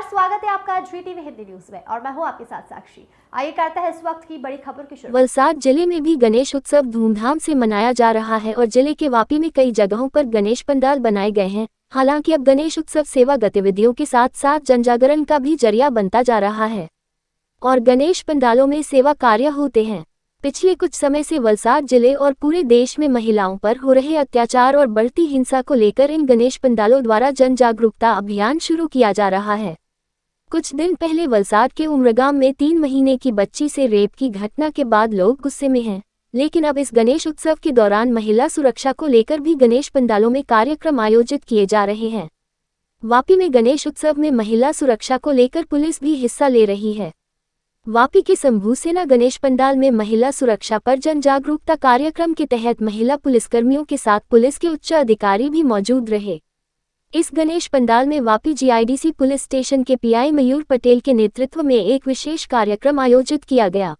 स्वागत है आपका GTV हिंदी न्यूज में और मैं हूं आपके साथ साक्षी। आइए करते हैं इस वक्त की बड़ी खबर की शुरुआत। वलसाड जिले में भी गणेश उत्सव धूमधाम से मनाया जा रहा है और जिले के वापी में कई जगहों पर गणेश पंडाल बनाए गए हैं। हालांकि अब गणेश उत्सव सेवा गतिविधियों के साथ साथ जनजागरण का भी जरिया बनता जा रहा है और गणेश पंडालों में सेवा कार्य होते हैं। पिछले कुछ समय से वलसाड जिले और पूरे देश में महिलाओं पर हो रहे अत्याचार और बढ़ती हिंसा को लेकर इन गणेश पंडालों द्वारा जन जागरूकता अभियान शुरू किया जा रहा है। कुछ दिन पहले वलसाड के उमरगाम में 3 महीने की बच्ची से रेप की घटना के बाद लोग गुस्से में हैं, लेकिन अब इस गणेश उत्सव के दौरान महिला सुरक्षा को लेकर भी गणेश पंडालों में कार्यक्रम आयोजित किए जा रहे हैं। वापी में गणेश उत्सव में महिला सुरक्षा को लेकर पुलिस भी हिस्सा ले रही है। वापी के शंभूसेना गणेश पंडाल में महिला सुरक्षा पर जन जागरूकता कार्यक्रम के तहत महिला पुलिसकर्मियों के साथ पुलिस के उच्च अधिकारी भी मौजूद रहे। इस गणेश पंडाल में वापी GIDC पुलिस स्टेशन के PI मयूर पटेल के नेतृत्व में एक विशेष कार्यक्रम आयोजित किया गया,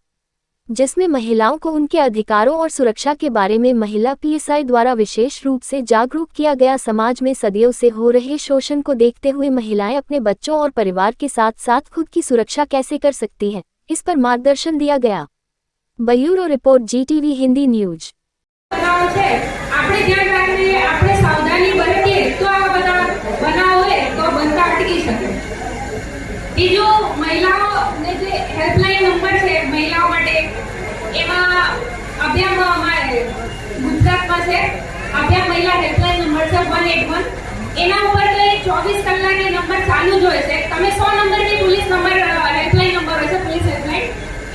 जिसमें महिलाओं को उनके अधिकारों और सुरक्षा के बारे में महिला PSI द्वारा विशेष रूप से जागरूक किया गया। समाज में सदियों से हो रहे शोषण को देखते हुए महिलाएं अपने बच्चों और परिवार के साथ साथ खुद की सुरक्षा कैसे कर सकती हैं, इस पर मार्गदर्शन दिया गया। Bureau report GTV Hindi news. બીજો મહિલાઓને જે હેલ્પલાઇન નંબર છે મહિલાઓ માટે એમાં અભ્યામ ગુજરાતમાં છે અભ્યામ મહિલા હેલ્પલાઇન નંબર છે 181 એના ઉપર તો 24 કલાક એ નંબર ચાલુ જ હોય છે। તમે 100 નંબરની પોલીસ નંબર હેલ્પલાઇન નંબર હોય છે પોલીસ હેલ્પલાઇન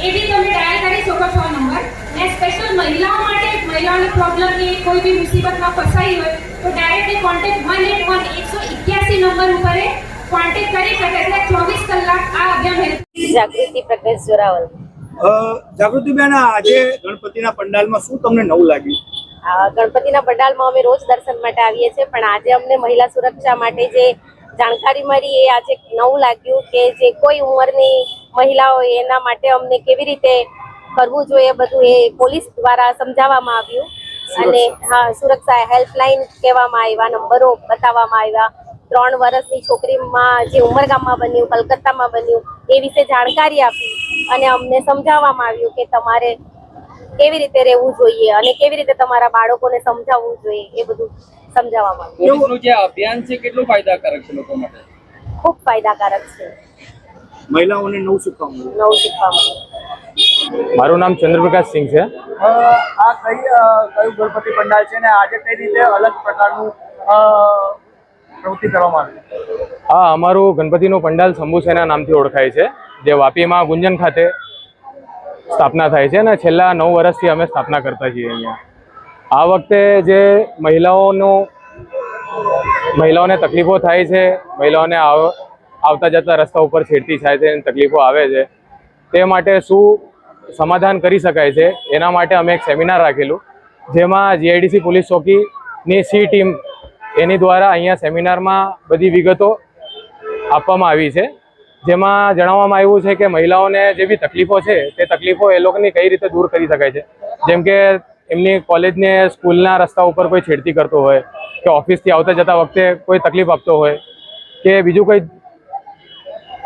એ બી તમે ડાયલ કરી શકો 100 નંબર ને સ્પેશિયલ મહિલાઓ માટે મહિલાઓને પ્રોબ્લેમ કે કોઈ બી મુસીબતમાં ફસાઈ હોય તો ડાયરેક્ટલી કોન્ટેક્ટ 181 181 નંબર ઉપર કોન્ટેક્ટ કરી શકે છે। 24 કલાક આ અભિયાન જાગૃતિ પ્રકાશ જોરાવલ। જાગૃતિબેન, આજે ગણપતિના પંડાલમાં શું તમને નવું લાગ્યું? ગણપતિના પંડાલમાં અમે રોજ દર્શન માટે આવીએ છીએ, પણ આજે અમને મહિલા સુરક્ષા માટે જે જાણકારી મળી એ આજે નવું લાગ્યું કે જે કોઈ ઉંમરની મહિલાઓ એના માટે અમને કેવી રીતે કરવું જોઈએ બધું એ પોલીસ દ્વારા સમજાવવામાં આવ્યું અને હા સુરક્ષા હેલ્પલાઇન કહેવામાં આવ્યા, નંબરો બતાવવામાં આવ્યા। 3 વર્ષની છોકરીમાં જે ઉમરગામમાં બન્યું, કલકત્તામાં બન્યું એ વિશે જાણકારી આપી અને અમને સમજાવવામાં આવ્યું કે તમારે કેવી રીતે રહેવું જોઈએ અને કેવી રીતે તમારા બાળકોને સમજાવવું જોઈએ એ બધું સમજાવવામાં આવ્યું। પોલીસનું જે અભિયાન છે કેટલું ફાયદાકારક છે લોકો માટે? ખૂબ ફાયદાકારક છે। મહિલાઓને નવું શીખવા મળ્યું। મારું નામ ચંદ્રપ્રકાશ સિંહ છે। આ કયું ગણપતિ પંડાલ છે ને આજે કઈ રીતે અલગ પ્રકારનું પ્રવૃત્તિ કરવામાં આવી? આ અમારું ગણપતિનું પંડાલ શંભુસેના નામથી ઓળખાય છે, જે વાપીમાં ગુંજન ખાતે સ્થાપના થાય છે અને છેલ્લા 9 વર્ષથી અમે સ્થાપના કરતા છીએ અહીંયા। આ વખતે જે મહિલાઓને તકલીફો થાય છે, મહિલાઓને આવતા જતા રસ્તા ઉપર છેડતી થાય છે, તકલીફો આવે છે, તે માટે શું સમાધાન કરી શકાય છે એના માટે અમે એક સેમિનાર રાખેલું, જેમાં GIDC પોલીસ ચોકીની C ટીમ એની દ્વારા અહીંયા સેમિનારમાં બધી વિગતો આપવામાં આવી છે, જેમાં જણાવવામાં આવ્યું છે કે મહિલાઓને જે બી તકલીફો છે તે તકલીફો એ લોકોની કઈ રીતે દૂર કરી શકાય છે। જેમ કે એમની કોલેજને સ્કૂલના રસ્તા ઉપર કોઈ છેડતી કરતો હોય કે ઓફિસથી આવતા જતા વખતે કોઈ તકલીફ આપતો હોય કે બીજું કોઈ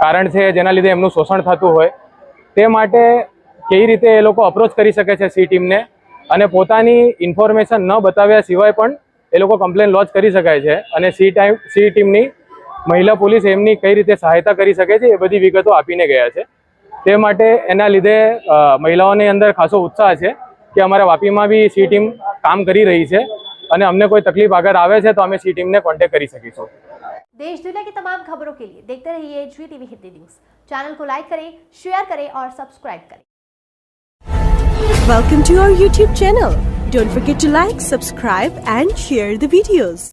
કારણ છે જેના લીધે એમનું શોષણ થતું હોય, તે માટે કેવી રીતે એ લોકો અપ્રોચ કરી શકે છે C ટીમને અને પોતાની ઇન્ફોર્મેશન ન બતાવ્યા સિવાય પણ એ લોકો કમ્પ્લેન લોન્ચ કરી શકાય છે અને C ટીમની મહિલા પોલીસ એમની કઈ રીતે સહાયતા કરી શકે છે એ બધી વિગતો આપીને ગયા છે। તે માટે એના લીધે મહિલાઓની અંદર ખાસો ઉત્સાહ છે કે અમારા વાપીમાં બી C ટીમ કામ કરી રહી છે અને અમને કોઈ તકલીફ અગર આવે છે તો અમે C ટીમને કોન્ટેક્ટ કરી શકીશું। देश दुनिया की तमाम खबरों के लिए देखते रहिए GTV हिंदी न्यूज। चैनल को लाइक करें, शेयर करें और सब्सक्राइब करें। Welcome to our YouTube channel. Don't forget to like, subscribe and share the videos.